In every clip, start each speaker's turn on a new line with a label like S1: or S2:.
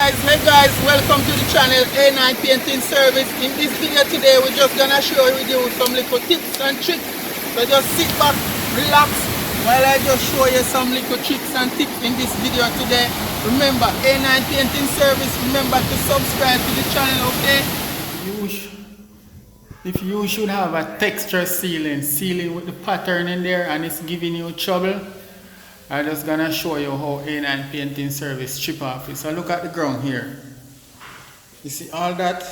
S1: Hey guys, welcome to the channel A9 Painting Service. In this video today, we're just gonna show you some little tips and tricks. So just sit back, relax, while I just show you some little tricks and tips in this video today. Remember, A9 Painting Service, remember to subscribe to the channel, okay? If you should have a texture sealing with the pattern in there and it's giving you trouble, I'm just gonna show you how A9 Painting Service strip off it. So look at the ground here. You see all that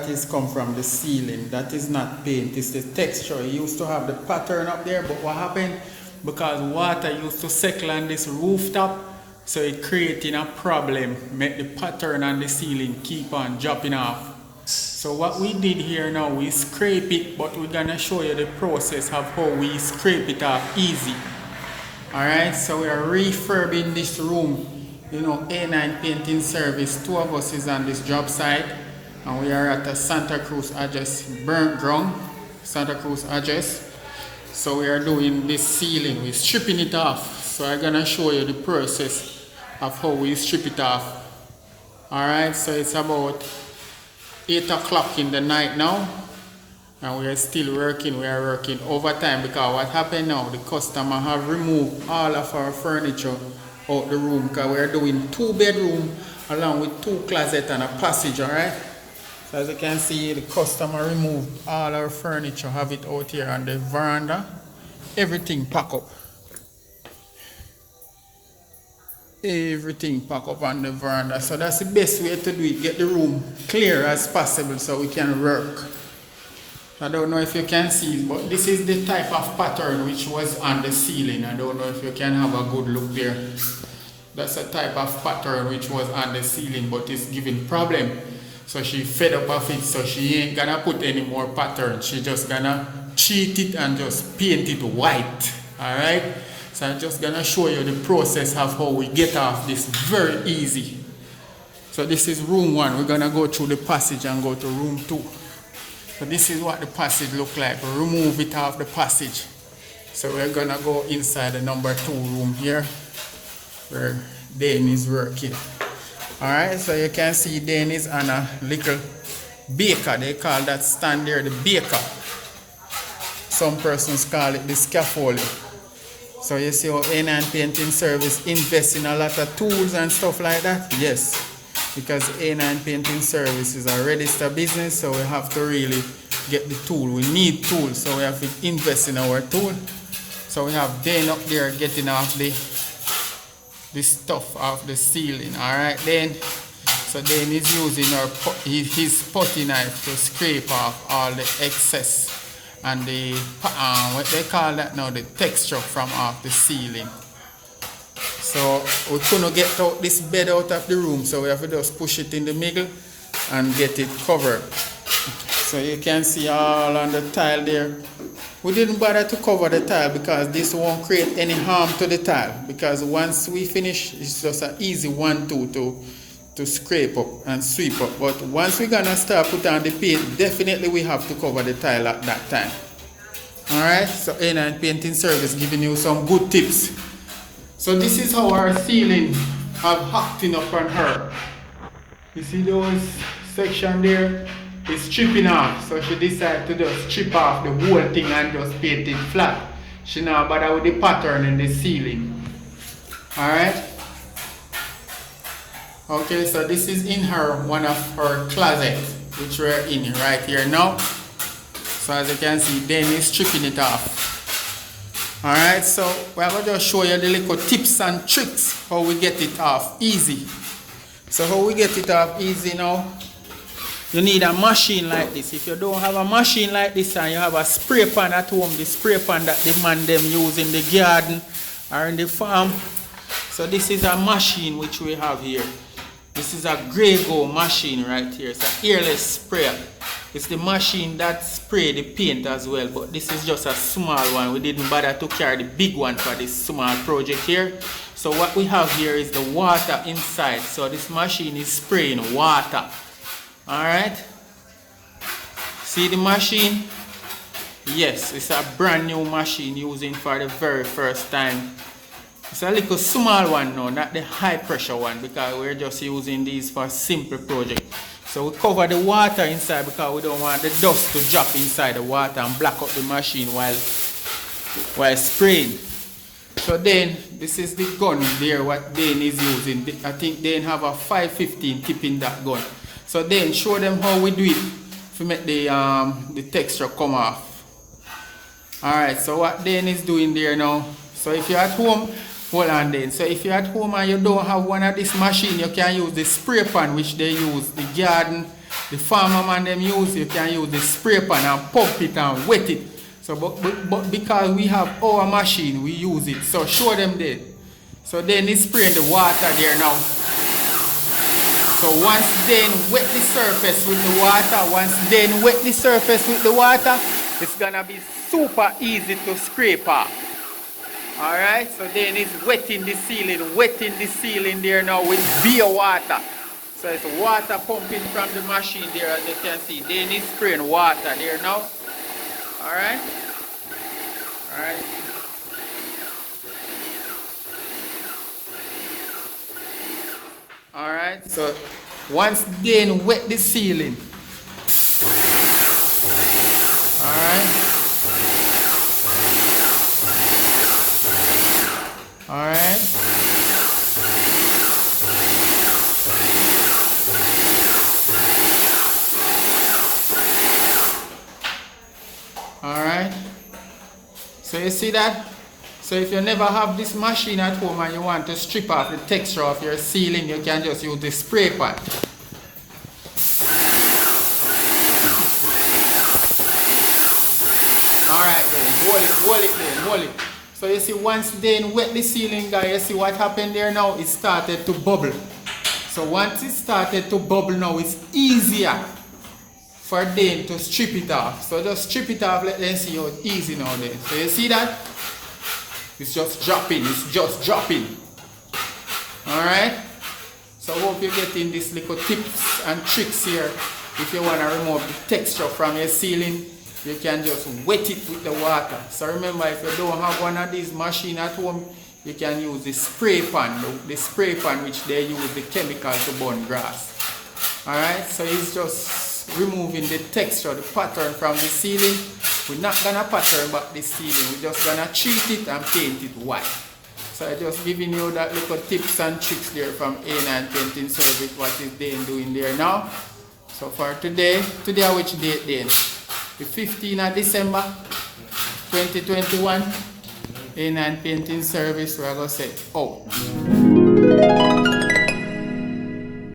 S1: is come from the ceiling. That is not paint, it's the texture. You used to have the pattern up there, but what happened? Because water used to settle on this rooftop, so it creating a problem, make the pattern on the ceiling keep on dropping off. So what we did here now, we scrape it, but we're gonna show you the process of how we scrape it off easy. Alright, so we are refurbing this room. You know, A9 Painting Service, two of us is on this job site, and we are at a Santa Cruz address, burnt ground, Santa Cruz address. So we are doing this ceiling, we're stripping it off. So I'm gonna show you the process of how we strip it off. Alright, so it's about 8 o'clock in the night now, and we are still working. We are working overtime because what happened now, the customer have removed all of our furniture out the room, because we are doing 2 bedroom along with 2 closets and a passage. Alright, so as you can see, the customer removed all our furniture, have it out here on the veranda, everything pack up. Everything pack up on the veranda. So that's the best way to do it, get the room clear as possible so we can work. I don't know if you can see, but this is the type of pattern which was on the ceiling. I don't know if you can have a good look there. That's a type of pattern which was on the ceiling, but it's giving problem. So she fed up of it, so she ain't gonna put any more pattern. She just gonna cheat it and just paint it white. Alright? So I'm just gonna show you the process of how we get off this. Very easy. So this is room 1. We're gonna go through the passage and go to room 2. So this is what the passage look like. We remove it off the passage. So we're gonna go inside the number 2 room here, where Dane is working. Alright, so you can see Dane is on a little baker. They call that stand there the baker. Some persons call it the scaffolding. So you see how A9 Painting Service invests in a lot of tools and stuff like that? Yes. Because A9 Painting Service is a registered business, so we have to really get the tool. We need tools, so we have to invest in our tool. So we have Dane up there getting off the stuff off the ceiling. Alright, Dane. So Dane is using his putty knife to scrape off all the excess and the what they call that now, the texture from off the ceiling. So we couldn't get out this bed out of the room, so we have to just push it in the middle and get it covered. So you can see all on the tile there. We didn't bother to cover the tile because this won't create any harm to the tile, because once we finish, it's just an easy 1-2 to scrape up and sweep up. But once we're gonna start put on the paint, definitely we have to cover the tile at that time. Alright, so A9 Painting Service giving you some good tips. So this is how our ceiling have acting up on her. You see those section there? It's stripping off. So she decided to just strip off the whole thing and just paint it flat. She now bother with the pattern in the ceiling. Alright? Okay, so this is in one of her closets, which we're in right here now. So as you can see, Dane is stripping it off. Alright, so we're going to just show you the little tips and tricks how we get it off easy. So how we get it off easy now, you need a machine like this. If you don't have a machine like this and you have a spray pan at home, the spray pan that the man them use in the garden or in the farm. So this is a machine which we have here. This is a Grego machine right here. It's an airless sprayer. It's the machine that spray the paint as well, but this is just a small one. We didn't bother to carry the big one for this small project here. So what we have here is the water inside. So this machine is spraying water. Alright. See the machine? Yes, it's a brand new machine using for the very first time. It's a little small one now, not the high pressure one, because we're just using these for simple project. So we cover the water inside because we don't want the dust to drop inside the water and block up the machine while spraying. So then, this is the gun there what Dane is using. I think Dane have a 515 tip in that gun. So then show them how we do it to make the texture come off. Alright, so what Dane is doing there now. So if you're at home, hold on then. So if you're at home and you don't have one of this machine, you can use the spray pan which they use. The garden, the farmer man them use, you can use the spray pan and pump it and wet it. So but because we have our machine, we use it. So show them there. So then it's spraying the water there now. So once then wet the surface with the water, it's gonna be super easy to scrape off. Alright, so then it's wetting the ceiling there now with bare water. So it's water pumping from the machine there, as you can see. Then it's spraying water there now. Alright. Alright. Alright, so once then wet the ceiling. Alright. Alright. Alright. So you see that? So if you never have this machine at home and you want to strip off the texture of your ceiling, you can just use the spray pan. Alright then, hold it. So you see once then wet the ceiling guys, you see what happened there now? It started to bubble. So once it started to bubble now, it's easier for them to strip it off. So just strip it off, let them see how it's easy now then. So you see that? It's just dropping. Alright? So I hope you're getting these little tips and tricks here. If you want to remove the texture from your ceiling, you can just wet it with the water. So remember, if you don't have one of these machines at home, you can use the spray pan, the spray pan which they use the chemical to burn grass. Alright, so it's just removing the texture, the pattern from the ceiling. We're not gonna pattern back the ceiling, we're just gonna treat it and paint it white. So I'm just giving you that little tips and tricks there from A9 Painting Service, what is Dane doing there now. So for today which date then? The 15th of December 2021, A9 Painting Service, we're going to say out.